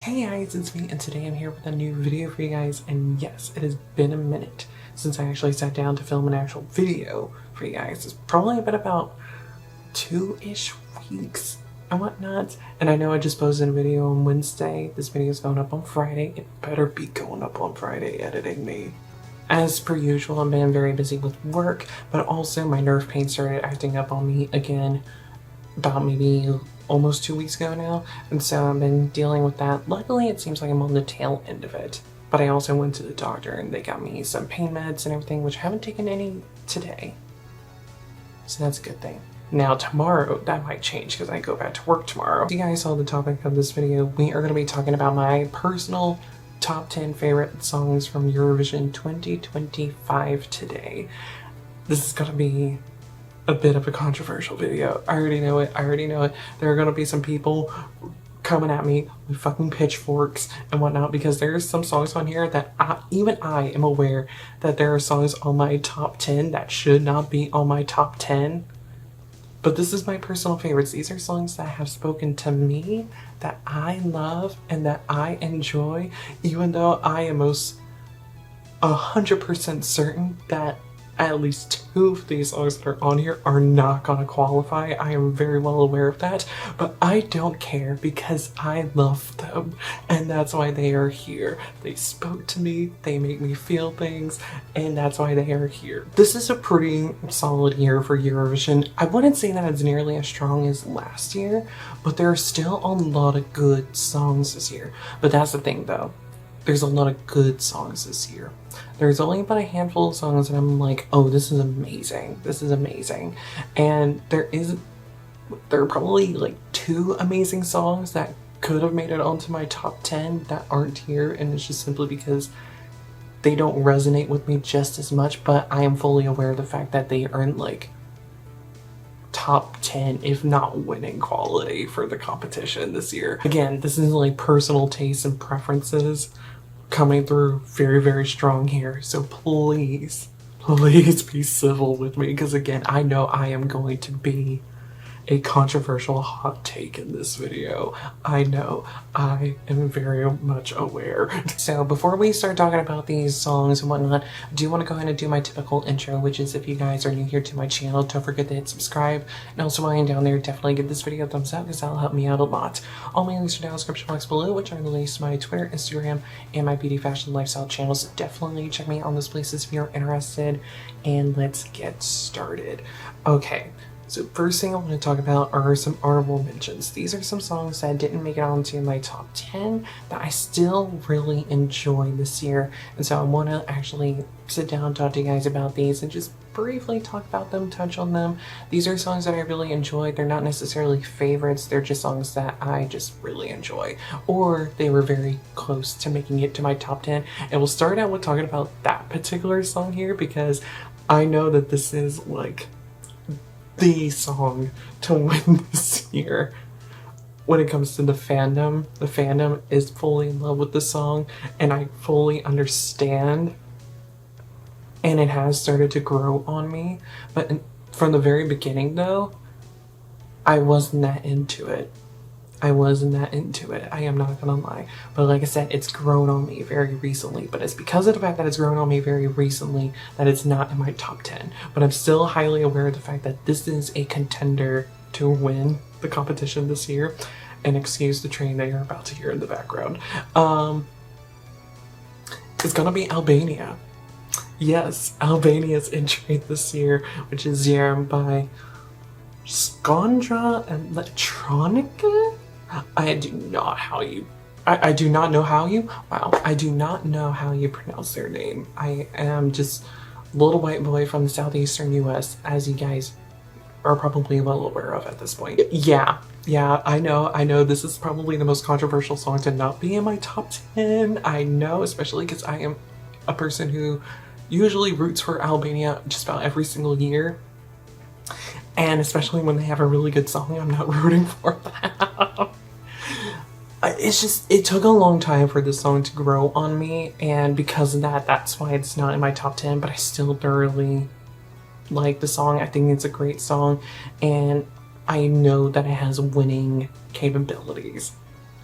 Hey guys, it's me, and today I'm here with a new video for you guys, and yes, it has been a minute since I actually sat down to film an actual video for you guys. It's probably been about 2-ish weeks and whatnot, and I know I just posted a video on Wednesday. This video is going up on Friday. It better be going up on Friday, editing me. As per usual, I've been very busy with work, but also my nerve pain started acting up on me again about maybe almost 2 weeks ago now, and so I've been dealing with that. Luckily, it seems like I'm on the tail end of it, but I also went to the doctor and they got me some pain meds and everything, which I haven't taken any today, so that's a good thing. Now tomorrow, that might change because I go back to work tomorrow. If you guys saw the topic of this video, we are going to be talking about my personal top 10 favorite songs from Eurovision 2025 today. This is going to be a bit of a controversial video. I already know it. There are gonna be some people coming at me with fucking pitchforks and whatnot because there's some songs on here that even I am aware that there are songs on my top 10 that should not be on my top 10. But this is my personal favorites. These are songs that have spoken to me, that I love and that I enjoy, even though I am most 100% certain that at least 2 of these songs that are on here are not gonna qualify. I am very well aware of that, but I don't care because I love them, and that's why they are here. They spoke to me, they make me feel things, and that's why they are here. This is a pretty solid year for Eurovision. I wouldn't say that it's nearly as strong as last year, but there are still a lot of good songs this year. But that's the thing though. There's a lot of good songs this year. There's only about a handful of songs that I'm like, oh, this is amazing. This is amazing. And there are probably like 2 amazing songs that could have made it onto my top 10 that aren't here, and it's just simply because they don't resonate with me just as much, but I am fully aware of the fact that they earn like top 10, if not winning quality for the competition this year. Again, this is like personal tastes and preferences coming through very, very strong here. So please be civil with me, because again, I know I am going to be a controversial hot take in this video. I know, I am very much aware. So before we start talking about these songs and whatnot, I do want to go ahead and do my typical intro, which is if you guys are new here to my channel, don't forget to hit subscribe. And also while you're down there, definitely give this video a thumbs up because that'll help me out a lot. All my links are down in the description box below, which are the links to my Twitter, Instagram, and my beauty, fashion, lifestyle channels. So definitely check me out on those places if you're interested. And let's get started. Okay. So first thing I want to talk about are some honorable mentions. These are some songs that didn't make it onto my top 10 that I still really enjoy this year. And so I want to actually sit down and talk to you guys about these and just briefly talk about them, touch on them. These are songs that I really enjoy. They're not necessarily favorites. They're just songs that I just really enjoy. Or they were very close to making it to my top 10. And we'll start out with talking about that particular song here because I know that this is like the song to win this year. When it comes to the fandom is fully in love with the song, and I fully understand, and it has started to grow on me. But from the very beginning though, I wasn't that into it. I am not gonna lie. But like I said, it's grown on me very recently. But it's because of the fact that it's grown on me very recently that it's not in my top 10. But I'm still highly aware of the fact that this is a contender to win the competition this year. And excuse the train that you're about to hear in the background. It's gonna be Albania. Yes, Albania's entry this year, which is by Skondra Electronica? I do not know how you pronounce their name. I am just a little white boy from the southeastern US, as you guys are probably well aware of at this point. Yeah, I know this is probably the most controversial song to not be in my top 10. I know, especially because I am a person who usually roots for Albania just about every single year. And especially when they have a really good song, I'm not rooting for them. It took a long time for this song to grow on me, and because of that, that's why it's not in my top 10, but I still thoroughly like the song. I think it's a great song, and I know that it has winning capabilities.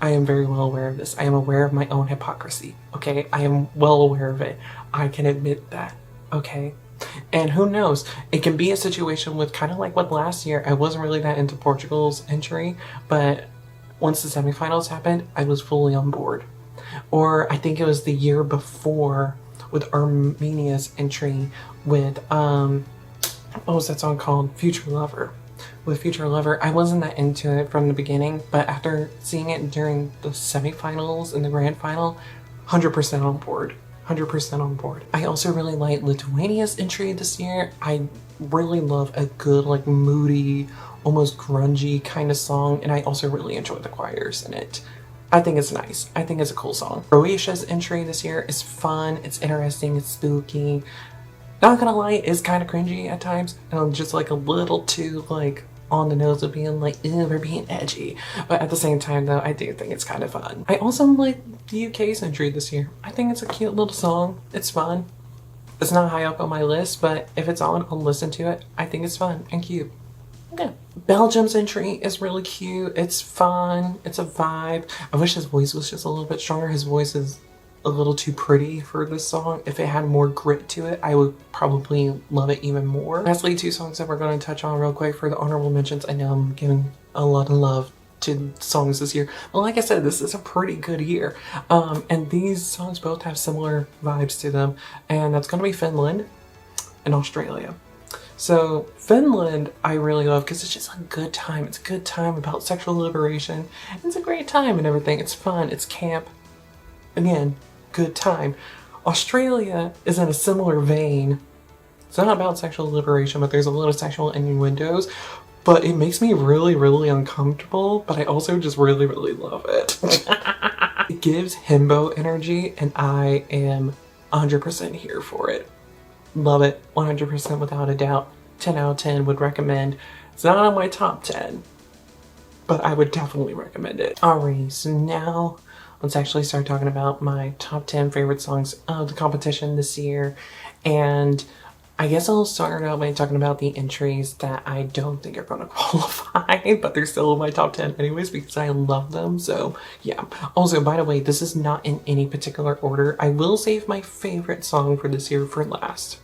I am very well aware of this. I am aware of my own hypocrisy, okay? I am well aware of it. I can admit that, okay? And who knows, it can be a situation with kind of like what last year, I wasn't really that into Portugal's entry, but once the semifinals happened, I was fully on board. Or I think it was the year before with Armenia's entry with, what was that song called? Future Lover. With Future Lover, I wasn't that into it from the beginning, but after seeing it during the semifinals and the grand final, 100% on board. 100% on board. I also really like Lithuania's entry this year. I really love a good, like, moody, almost grungy kind of song, and I also really enjoy the choirs in it. I think it's nice. I think it's a cool song. Croatia's entry this year is fun, it's interesting, it's spooky. Not gonna lie, it's kind of cringy at times, and I'm just like a little too like on the nose of being like, ew, we're being edgy. But at the same time though, I do think it's kind of fun. I also like the UK's entry this year. I think it's a cute little song. It's fun. It's not high up on my list, but if it's on, I'll listen to it. I think it's fun and cute. Yeah. Belgium's entry is really cute. It's fun. It's a vibe. I wish his voice was just a little bit stronger. His voice is a little too pretty for this song. If it had more grit to it, I would probably love it even more. Lastly, two songs that we're going to touch on real quick for the honorable mentions. I know I'm giving a lot of love to songs this year, but like I said, this is a pretty good year. And these songs both have similar vibes to them, and that's going to be Finland and Australia. So Finland, I really love because it's just a good time. It's a good time about sexual liberation. It's a great time and everything. It's fun. It's camp. Again, good time. Australia is in a similar vein. It's not about sexual liberation, but there's a lot of sexual innuendos. But it makes me really, really uncomfortable, but I also just really, really love it. It gives himbo energy, and I am 100% here for it. Love it, 100% without a doubt. 10 out of 10 would recommend. It's not on my top 10, but I would definitely recommend it. Alrighty, so now let's actually start talking about my top 10 favorite songs of the competition this year. And I guess I'll start out by talking about the entries that I don't think are going to qualify, but they're still in my top 10 anyways because I love them. So yeah. Also, by the way, this is not in any particular order. I will save my favorite song for this year for last.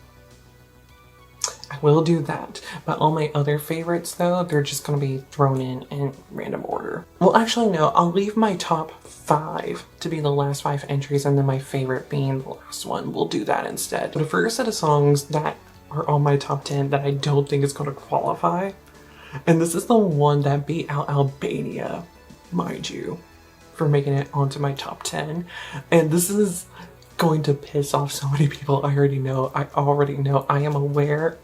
I will do that, but all my other favorites though, they're just gonna be thrown in random order. Well, actually no, I'll leave my top 5 to be the last 5 entries and then my favorite being the last one. We'll do that instead. But the first set of songs that are on my top 10 that I don't think is gonna qualify, and this is the one that beat out Albania, mind you, for making it onto my top 10. And this is going to piss off so many people. I already know. I am aware.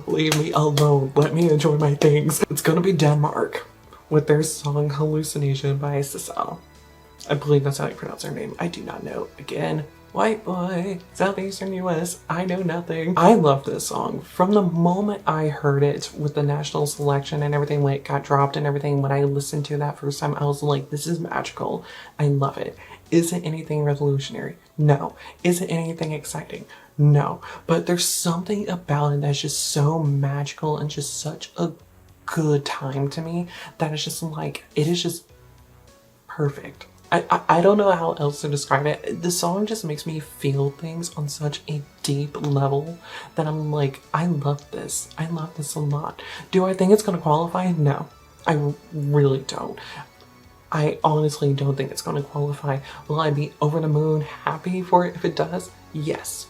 Leave me alone. Let me enjoy my things. It's gonna be Denmark with their song Hallucination by Sissal. I believe that's how you pronounce their name. I do not know. Again, white boy, southeastern US, I know nothing. I love this song. From the moment I heard it with the national selection and everything, when it got dropped and everything, when I listened to that first time, I was like, this is magical. I love it. Is it anything revolutionary? No. Is it anything exciting? No. But there's something about it that's just so magical and just such a good time to me that it's just like, it is just perfect. I don't know how else to describe it. The song just makes me feel things on such a deep level that I'm like, I love this. I love this a lot. Do I think it's gonna qualify? No. I really don't. I honestly don't think it's going to qualify. Will I be over the moon happy for it if it does? Yes.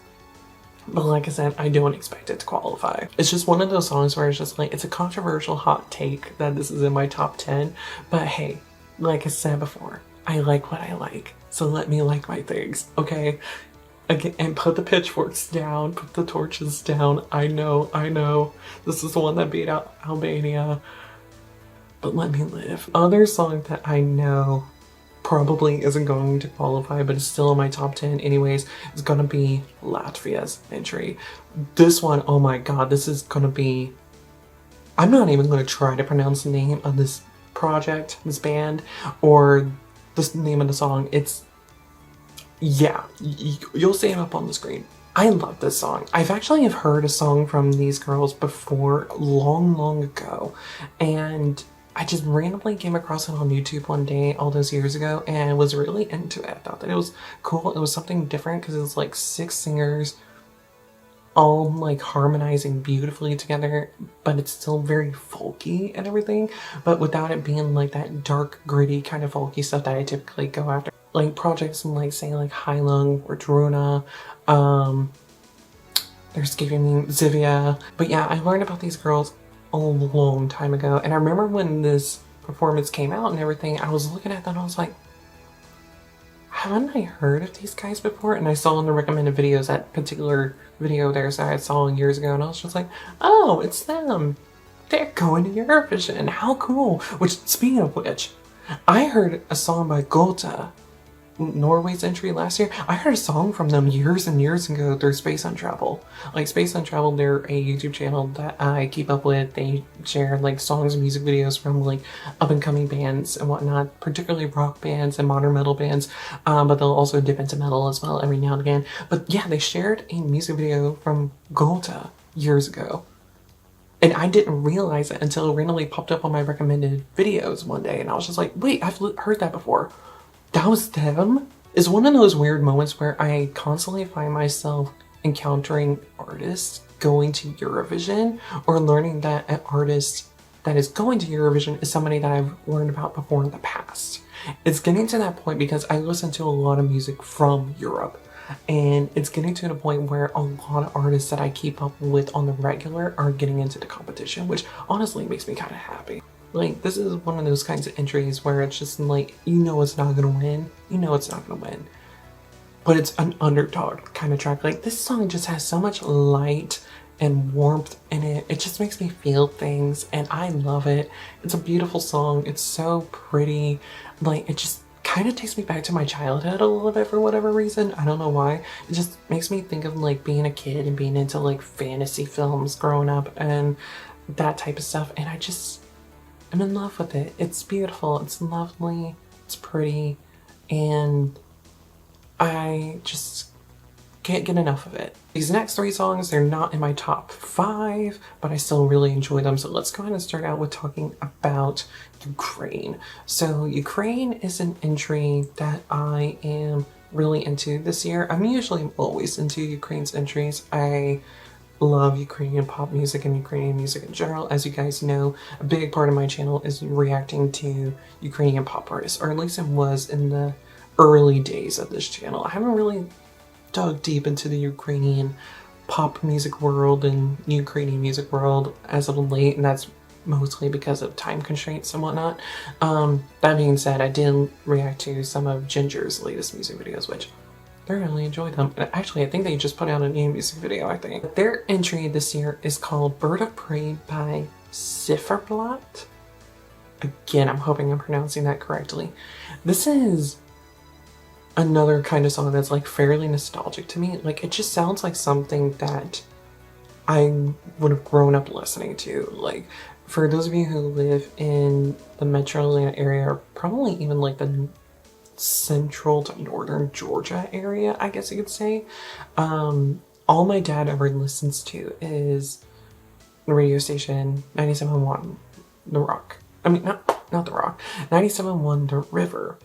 But like I said, I don't expect it to qualify. It's just one of those songs where it's just like, it's a controversial hot take that this is in my top 10. But hey, like I said before, I like what I like. So let me like my things, okay? Again, and put the pitchforks down, put the torches down. I know. This is the one that beat out Albania. But let me live. Other song that I know probably isn't going to qualify, but it's still in my top 10 anyways, is gonna be Latvia's entry. This one, oh my god, this is gonna be... I'm not even gonna try to pronounce the name of this project, this band, or the name of the song. It's... yeah, you'll see it up on the screen. I love this song. I've actually heard a song from these girls before, long ago, and I just randomly came across it on YouTube one day all those years ago and was really into it. I thought that it was cool. It was something different because it was like 6 singers all like harmonizing beautifully together, but it's still very folky and everything, but without it being like that dark, gritty kind of folky stuff that I typically go after. Like projects like say like Heilung or Druna, they're escaping me, Zivia. But yeah, I learned about these girls a long time ago, and I remember when this performance came out and everything, I was looking at them and I was like, haven't I heard of these guys before? And I saw in the recommended videos that particular video there that I saw years ago, and I was just like, oh, it's them. They're going to Eurovision. How cool. Which, speaking of which, I heard a song by Gaja, Norway's entry last year. I heard a song from them years and years ago through Space on Travel. Like Space on Travel, they're a YouTube channel that I keep up with. They share like songs and music videos from like up and coming bands and whatnot, particularly rock bands and modern metal bands, but they'll also dip into metal as well every now and again. But yeah, they shared a music video from Gaja years ago. And I didn't realize it until it randomly popped up on my recommended videos one day, and I was just like, wait, I've heard that before. That was them? It's one of those weird moments where I constantly find myself encountering artists going to Eurovision, or learning that an artist that is going to Eurovision is somebody that I've learned about before in the past. It's getting to that point because I listen to a lot of music from Europe, and it's getting to the point where a lot of artists that I keep up with on the regular are getting into the competition, which honestly makes me kind of happy. Like, this is one of those kinds of entries where it's just like, you know it's not gonna win. You know it's not gonna win. But it's an underdog kind of track. Like, this song just has so much light and warmth in it. It just makes me feel things, and I love it. It's a beautiful song. It's so pretty. Like, it just kind of takes me back to my childhood a little bit for whatever reason. I don't know why. It just makes me think of like being a kid and being into like fantasy films growing up and that type of stuff. And I'm in love with it. It's beautiful, it's lovely, it's pretty, and I just can't get enough of it. These next 3 songs, they're not in my top 5, but I still really enjoy them. So let's go ahead and start out with talking about Ukraine. So Ukraine is an entry that I am really into this year. I'm usually always into Ukraine's entries. I love Ukrainian pop music and Ukrainian music in general. As you guys know, a big part of my channel is reacting to Ukrainian pop artists, or at least it was in the early days of this channel. I haven't really dug deep into the Ukrainian pop music world and Ukrainian music world as of late, and that's mostly because of time constraints and whatnot. That being said, I did react to some of Ginger's latest music videos, which I really enjoyed them. Actually, I think they just put out a new music video, I think. Their entry this year is called Bird of Prey by Ziferblat. Again, I'm hoping I'm pronouncing that correctly. This is another kind of song that's like fairly nostalgic to me. Like, it just sounds like something that I would have grown up listening to. Like, for those of you who live in the Metro Atlanta area, or probably even like the central to northern Georgia area, I guess you could say, all my dad ever listens to is the radio station 97.1 The Rock. I mean, not The Rock. 97.1 The River.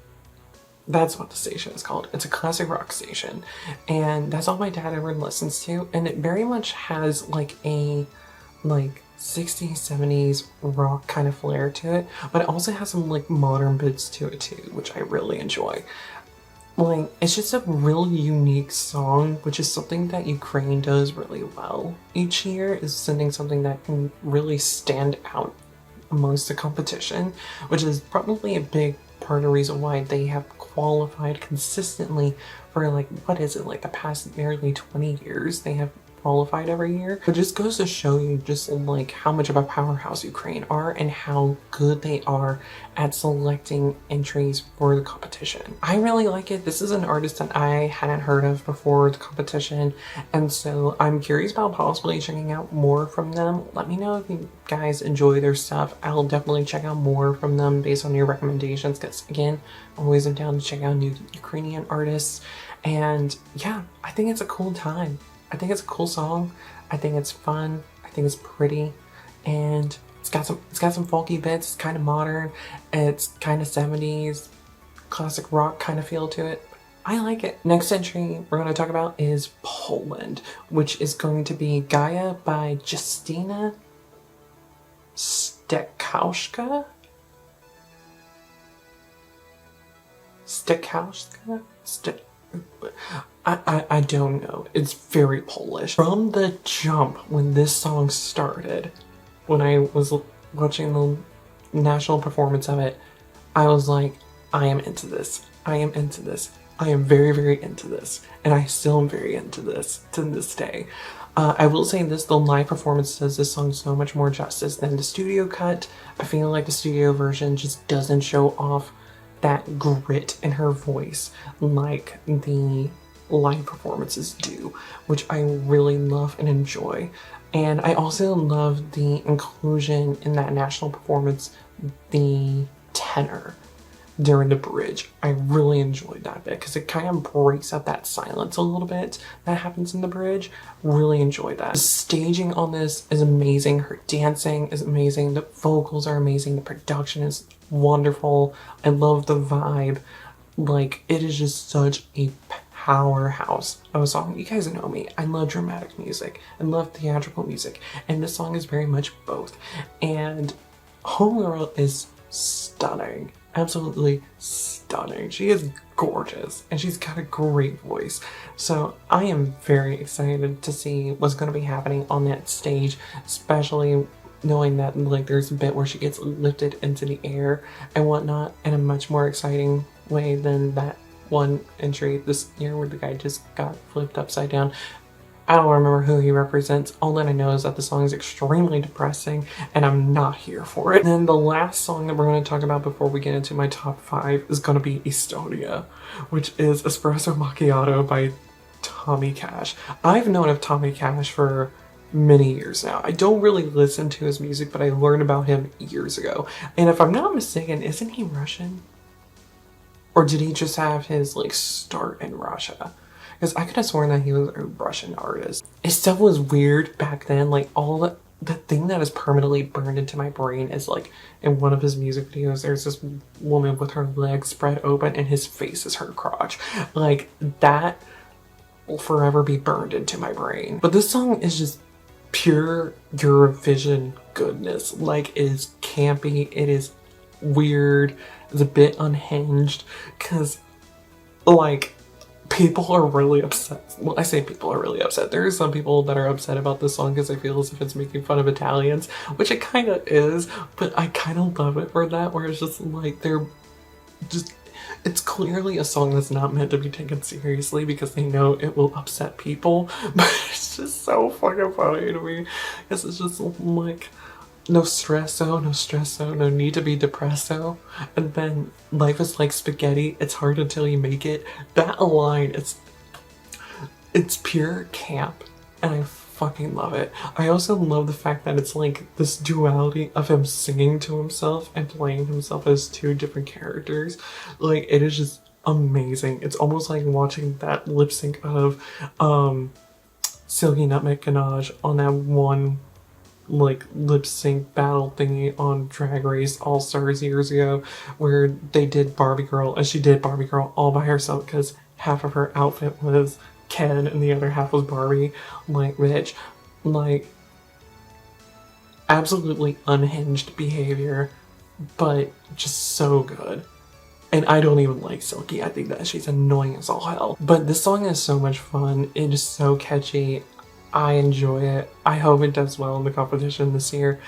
That's what the station is called. It's a classic rock station, and that's all my dad ever listens to, and it very much has like a 60s, 70s rock kind of flair to it, but it also has some like modern bits to it too, which I really enjoy. Like, it's just a really unique song, which is something that Ukraine does really well each year, is sending something that can really stand out amongst the competition, which is probably a big part of the reason why they have qualified consistently for like, what is it, like the past nearly 20 years they have qualified every year. It just goes to show you just like how much of a powerhouse Ukraine are and how good they are at selecting entries for the competition. I really like it. This is an artist that I hadn't heard of before the competition, and so I'm curious about possibly checking out more from them. Let me know if you guys enjoy their stuff. I'll definitely check out more from them based on your recommendations, because again, always am down to check out new Ukrainian artists. And yeah, I think it's a cool time. I think it's a cool song. I think it's fun. I think it's pretty. And it's got some folky bits. It's kind of modern. It's kind of 70s classic rock kind of feel to it. I like it. Next entry we're going to talk about is Poland, which is going to be Gaja by Justyna Steczkowska. I don't know. It's very Polish. From the jump when this song started, when I was watching the national performance of it, I was like, I am into this. I am into this. I am very, very into this. And I still am very into this to this day. I will say this, the live performance does this song so much more justice than the studio cut. I feel like the studio version just doesn't show off that grit in her voice like the live performances do, which I really love and enjoy. And I also love the inclusion in that national performance, the tenor during the bridge. I really enjoyed that bit because it kind of breaks up that silence a little bit that happens in the bridge. Really enjoyed that. The staging on this is amazing. Her dancing is amazing. The vocals are amazing. The production is wonderful. I love the vibe. Like, it is just such a powerhouse of a song. You guys know me. I love dramatic music. I love theatrical music. And this song is very much both. And Homegirl is stunning. Absolutely stunning. She is gorgeous and she's got a great voice. So I am very excited to see what's going to be happening on that stage, especially knowing that like there's a bit where she gets lifted into the air and whatnot in a much more exciting way than that one entry this year where the guy just got flipped upside down. I don't remember who he represents. All that I know is that the song is extremely depressing and I'm not here for it. And then the last song that we're going to talk about before we get into my top 5 is going to be Estonia, which is Espresso Macchiato by Tommy Cash. I've known of Tommy Cash for many years now. I don't really listen to his music, but I learned about him years ago. And if I'm not mistaken, isn't he Russian? Or did he just have his like start in Russia? Because I could have sworn that he was a Russian artist. His stuff was weird back then. Like all the thing that is permanently burned into my brain is like in one of his music videos, there's this woman with her legs spread open and his face is her crotch. Like that will forever be burned into my brain. But this song is just pure Eurovision goodness. Like it is campy. It is weird. It's a bit unhinged because like people are really upset. Well, I say people are really upset. There are some people that are upset about this song because I feel as if it's making fun of Italians, which it kind of is, but I kind of love it for that, where it's just like they're just, it's clearly a song that's not meant to be taken seriously because they know it will upset people, but it's just so fucking funny to me because it's just like, no stresso, no need to be depresso. And then life is like spaghetti, it's hard until you make it. That line, it's pure camp and I fucking love it. I also love the fact that it's like this duality of him singing to himself and playing himself as two different characters. Like it is just amazing. It's almost like watching that lip sync of Silky Nutmeg Ganache on that one like lip sync battle thingy on Drag Race All Stars years ago where they did Barbie Girl and she did Barbie Girl all by herself because half of her outfit was Ken and the other half was Barbie. Like, bitch, like absolutely unhinged behavior, but just so good. And I don't even like Silky. I think that she's annoying as all hell. But this song is so much fun. It is so catchy. I enjoy it. I hope it does well in the competition this year.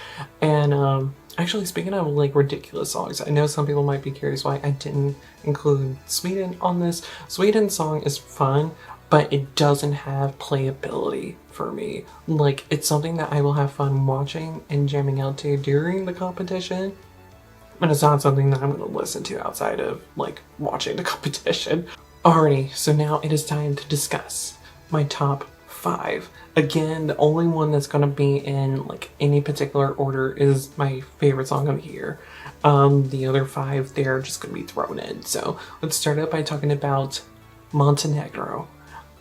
And actually, speaking of like ridiculous songs, I know some people might be curious why I didn't include Sweden on this. Sweden's song is fun, but it doesn't have playability for me. Like, it's something that I will have fun watching and jamming out to during the competition, but it's not something that I'm going to listen to outside of like watching the competition. Alrighty, so now it is time to discuss my top 5. Again, the only one that's gonna be in like any particular order is my favorite song of the year. The other 5, they're just gonna be thrown in. So let's start out by talking about Montenegro,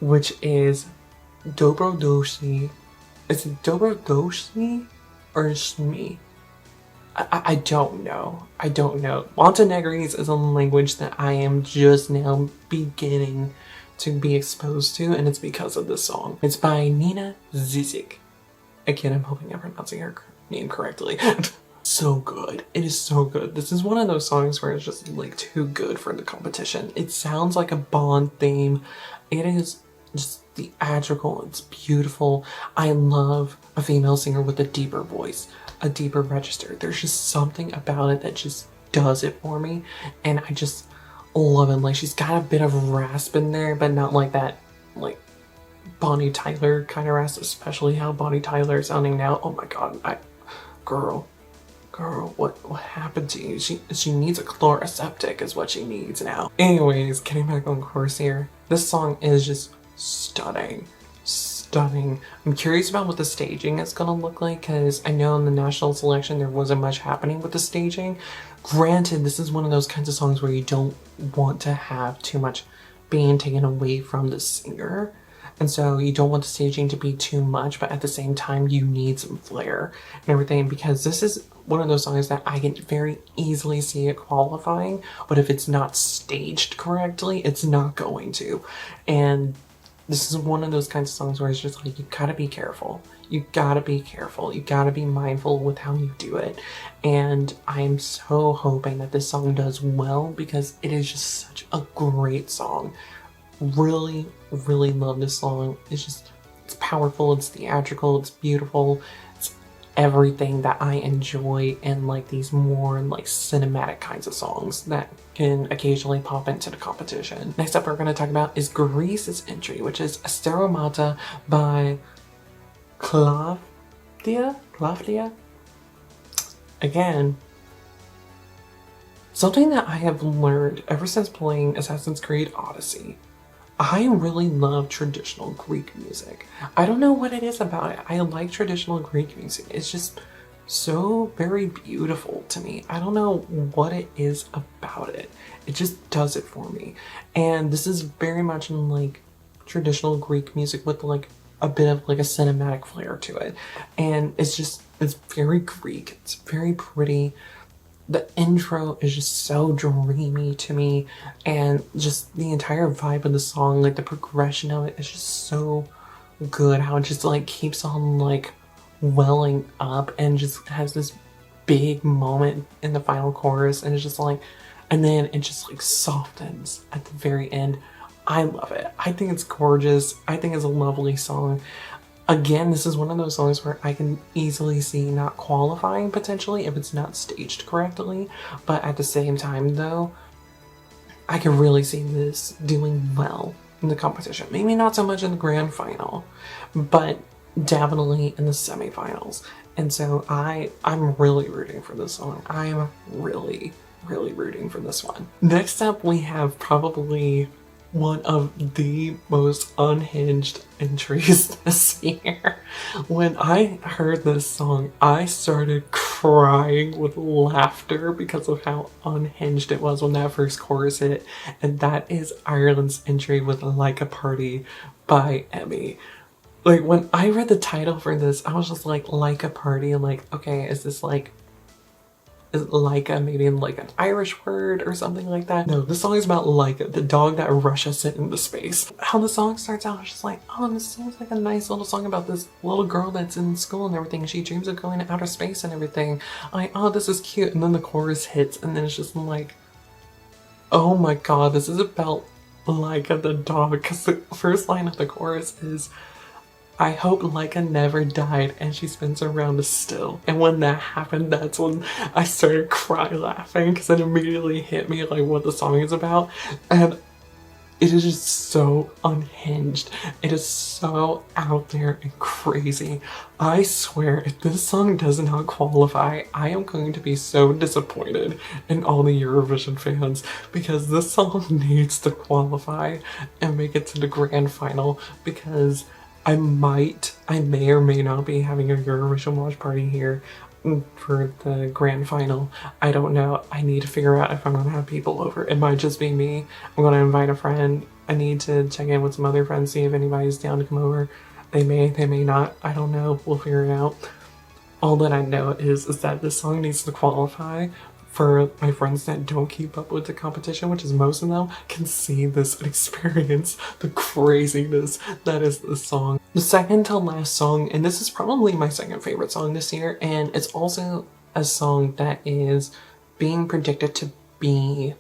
which is Dobrodošli. Is it Dobrodošli or Shmi? I don't know. I don't know. Montenegrese is a language that I am just now beginning to be exposed to, and it's because of this song. It's by Nina Žižić. Again, I'm hoping I'm pronouncing her name correctly. So good. It is so good. This is one of those songs where it's just like too good for the competition. It sounds like a Bond theme. It is just theatrical. It's beautiful. I love a female singer with a deeper voice, a deeper register. There's just something about it that just does it for me, and I just love it. Like, she's got a bit of rasp in there, but not like that, like Bonnie Tyler kind of rasp, especially how Bonnie Tyler is sounding now. Oh my god, girl, what happened to you? She needs a chloroseptic is what she needs now. Anyways, getting back on course here. This song is just stunning. Stunning. I'm curious about what the staging is gonna look like, because I know in the national selection there wasn't much happening with the staging. Granted, this is one of those kinds of songs where you don't want to have too much being taken away from the singer. And so you don't want the staging to be too much, but at the same time you need some flair and everything, because this is one of those songs that I can very easily see it qualifying, but if it's not staged correctly, it's not going to. And this is one of those kinds of songs where it's just like, you gotta be careful. You gotta be careful. You gotta be mindful with how you do it. And I'm so hoping that this song does well, because it is just such a great song. Really, really love this song. It's powerful, it's theatrical, it's beautiful. It's everything that I enjoy in like these more like cinematic kinds of songs that can occasionally pop into the competition. Next up we're going to talk about is Greece's entry, which is Asteromata by Klavdia? Again, something that I have learned ever since playing Assassin's Creed Odyssey. I really love traditional Greek music. I don't know what it is about it. I like traditional Greek music. It's just so very beautiful to me. I don't know what it is about it. It just does it for me. And this is very much in like traditional Greek music with like a bit of like a cinematic flair to it. And it's very Greek. It's very pretty. The intro is just so dreamy to me, and just the entire vibe of the song, like the progression of it is just so good. How it just like keeps on like welling up and just has this big moment in the final chorus, and it's just like, and then it just like softens at the very end. I love it. I think it's gorgeous. I think it's a lovely song. Again, this is one of those songs where I can easily see not qualifying potentially if it's not staged correctly, but at the same time though, I can really see this doing well in the competition. Maybe not so much in the grand final, but definitely in the semifinals. And so I'm really rooting for this song. I'm really, really rooting for this one. Next up, we have probably one of the most unhinged entries this year. When I heard this song, I started crying with laughter because of how unhinged it was when that first chorus hit, and that is Ireland's entry with Laika Party by Emmy. Like, when I read the title for this, I was just like, Laika Party, like, okay, is this like, is Laika maybe in like an Irish word or something like that? No, the song is about Laika, the dog that Russia sent into space. How the song starts out, I was just like, oh, this seems like a nice little song about this little girl that's in school and everything. She dreams of going to outer space and everything. I'm like, oh, this is cute. And then the chorus hits, and then it's just like, oh my god, this is about Laika the dog. Because the first line of the chorus is, I hope Laika never died and she spins around still. And when that happened, that's when I started crying laughing, because it immediately hit me like what the song is about. And it is just so unhinged. It is so out there and crazy. I swear, if this song does not qualify, I am going to be so disappointed in all the Eurovision fans, because this song needs to qualify and make it to the grand final, because I may or may not be having a Eurovision watch party here for the grand final. I don't know. I need to figure out if I'm gonna have people over. It might just be me. I'm gonna invite a friend. I need to check in with some other friends, see if anybody's down to come over. They may not. I don't know. We'll figure it out. All that I know is that this song needs to qualify. For my friends that don't keep up with the competition, which is most of them, can see this and experience the craziness that is this song. The second to last song, and this is probably my second favorite song this year, and it's also a song that is being predicted to be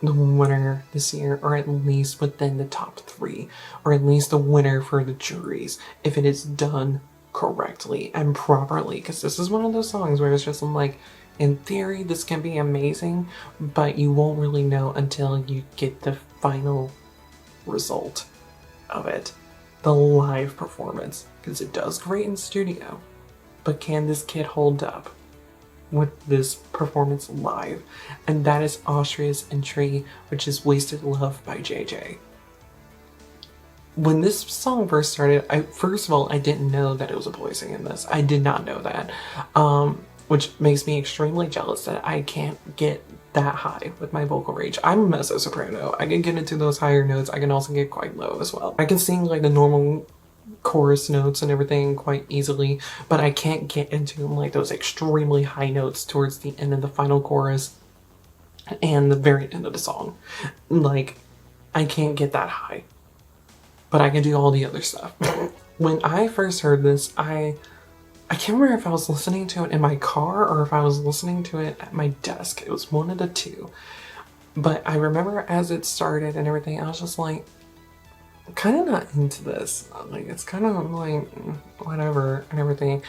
the winner this year, or at least within the top 3, or at least the winner for the juries, if it is done correctly and properly, because this is one of those songs where it's just like, in theory, this can be amazing, but you won't really know until you get the final result of it. The live performance, because it does great in studio, but can this kid hold up with this performance live? And that is Austria's entry, which is Wasted Love by JJ. When this song first started, first of all, I didn't know that it was a boy singing this. I did not know that. Which makes me extremely jealous that I can't get that high with my vocal range. I'm a mezzo-soprano. I can get into those higher notes. I can also get quite low as well. I can sing like the normal chorus notes and everything quite easily, but I can't get into like those extremely high notes towards the end of the final chorus and the very end of the song. Like, I can't get that high, but I can do all the other stuff. When I first heard this, I can't remember if I was listening to it in my car or if I was listening to it at my desk. It was one of the two. But I remember as it started and everything, I was just like, kind of not into this. Like, it's kind of like, whatever and everything.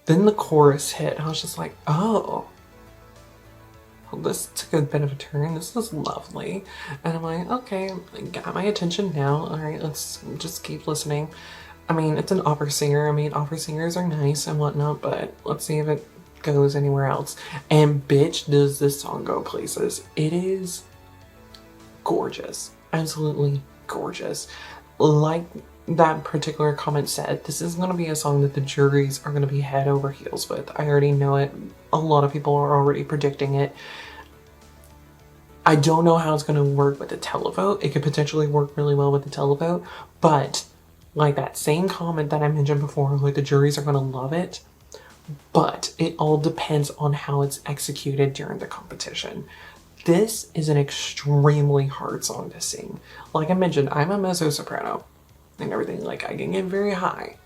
Then the chorus hit. I was just like, oh, well, this took a bit of a turn. This is lovely. And I'm like, okay, got my attention now. All right, let's just keep listening. I mean, it's an opera singer. I mean, opera singers are nice and whatnot, but let's see if it goes anywhere else. And bitch, does this song go places. It is gorgeous. Absolutely gorgeous. Like that particular comment said, this is going to be a song that the juries are going to be head over heels with. I already know it. A lot of people are already predicting it. I don't know how it's going to work with the televote. It could potentially work really well with the televote, but like that same comment that I mentioned before, like the juries are going to love it, but it all depends on how it's executed during the competition. This is an extremely hard song to sing. Like I mentioned, I'm a mezzo-soprano and everything. Like, I can get very high.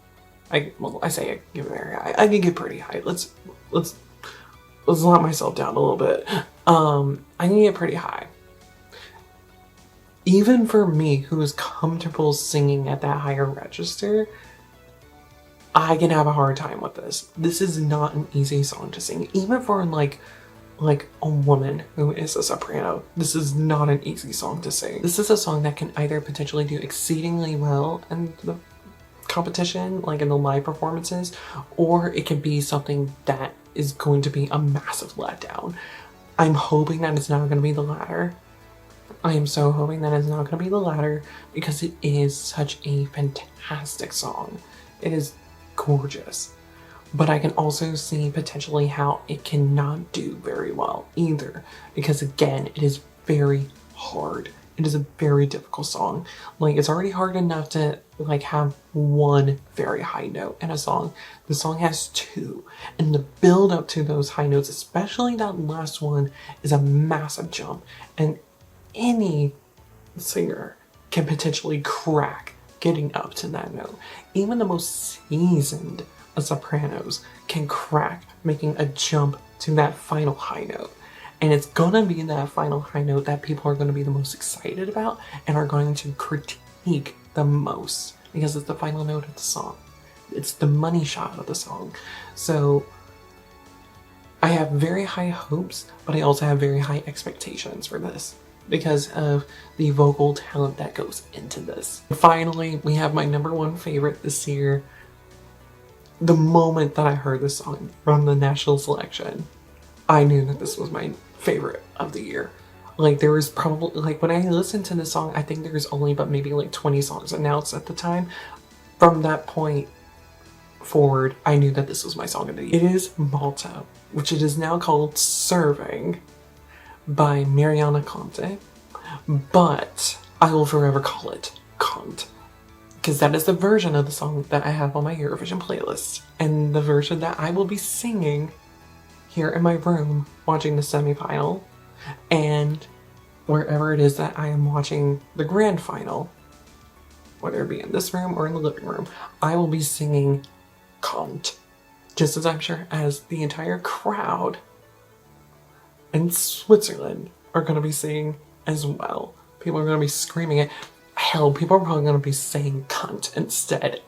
I say I get very high. I can get pretty high. Let's let myself down a little bit. I can get pretty high. Even for me, who is comfortable singing at that higher register, I can have a hard time with this. This is not an easy song to sing. Even for like a woman who is a soprano, this is not an easy song to sing. This is a song that can either potentially do exceedingly well in the competition, like in the live performances, or it can be something that is going to be a massive letdown. I'm hoping that it's not going to be the latter. I am so hoping that it's not going to be the latter, because it is such a fantastic song. It is gorgeous. But I can also see potentially how it cannot do very well either, because again, it is very hard. It is a very difficult song. Like, it's already hard enough to like have one very high note in a song. The song has two, and the build up to those high notes, especially that last one, is a massive jump. And any singer can potentially crack getting up to that note. Even the most seasoned of sopranos can crack making a jump to that final high note. And it's gonna be that final high note that people are gonna be the most excited about and are going to critique the most, because it's the final note of the song. It's the money shot of the song. So I have very high hopes, but I also have very high expectations for this, because of the vocal talent that goes into this. Finally, we have my number one favorite this year. The moment that I heard this song from the national selection, I knew that this was my favorite of the year. Like, there was probably, like, when I listened to this song, I think there was only but maybe like 20 songs announced at the time. From that point forward, I knew that this was my song of the year. It is Malta, which it is now called Serving, by Miriana Conte, but I will forever call it Conte. because that is the version of the song that I have on my Eurovision playlist, and the version that I will be singing here in my room watching the semi-final, and wherever it is that I am watching the grand final, whether it be in this room or in the living room, I will be singing Conte, just as I'm sure as the entire crowd in Switzerland are going to be singing as well. People are going to be screaming it. Hell, people are probably going to be saying cunt instead.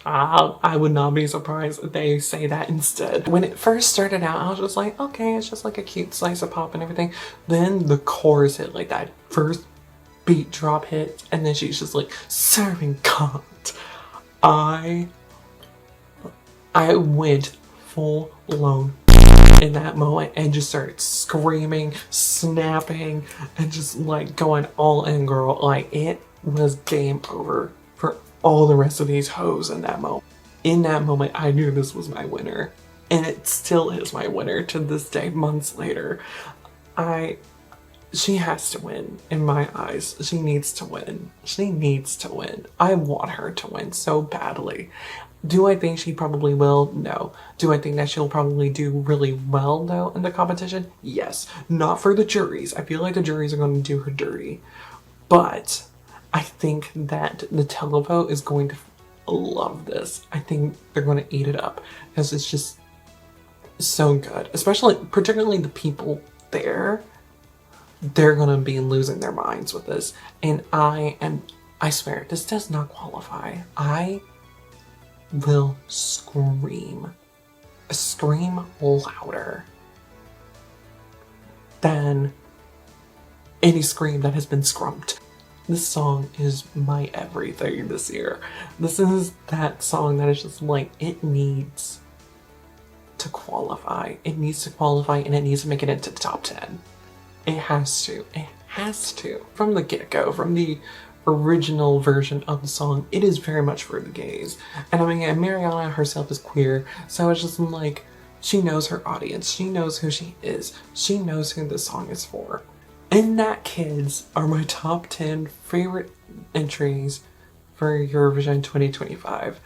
I would not be surprised if they say that instead. When it first started out, I was just like, okay, it's just like a cute slice of pop and everything. Then the chorus hit, like that first beat drop hit, and then she's just like, serving cunt. I went full blown in that moment and just started screaming, snapping, and just like going all in, girl. Like, it was game over for all the rest of these hoes in that moment. In that moment, I knew this was my winner, and it still is my winner to this day, months later. She has to win in my eyes. She needs to win. She needs to win. I want her to win so badly. Do I think she probably will? No. Do I think that she'll probably do really well, though, in the competition? Yes. Not for the juries. I feel like the juries are going to do her dirty. But I think that the televote is going to love this. I think they're going to eat it up because it's just so good. Particularly the people there. They're going to be losing their minds with this. And I swear, this does not qualify. I will scream louder than any scream that has been scrumped. This song is my everything this year. This is that song that is just like, it needs to qualify. It needs to qualify, and it needs to make it into the top 10. It has to. It has to. From the get-go, from the original version of the song, it is very much for the gays. And I mean, Miriana herself is queer, so it's just like, she knows her audience. She knows who she is. She knows who this song is for. And that, kids, are my top 10 favorite entries for Eurovision 2025.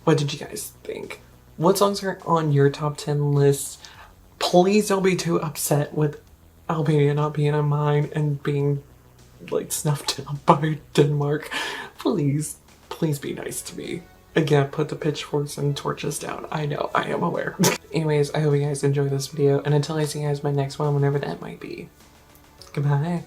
What did you guys think? What songs are on your top 10 list? Please don't be too upset with Albania not being on mine and being like snuffed out by Denmark. Please be nice to me. Again, put the pitchforks and torches down. I know, I am aware. Anyways, I hope you guys enjoyed this video, and until I see you guys in my next one, whenever that might be. Goodbye.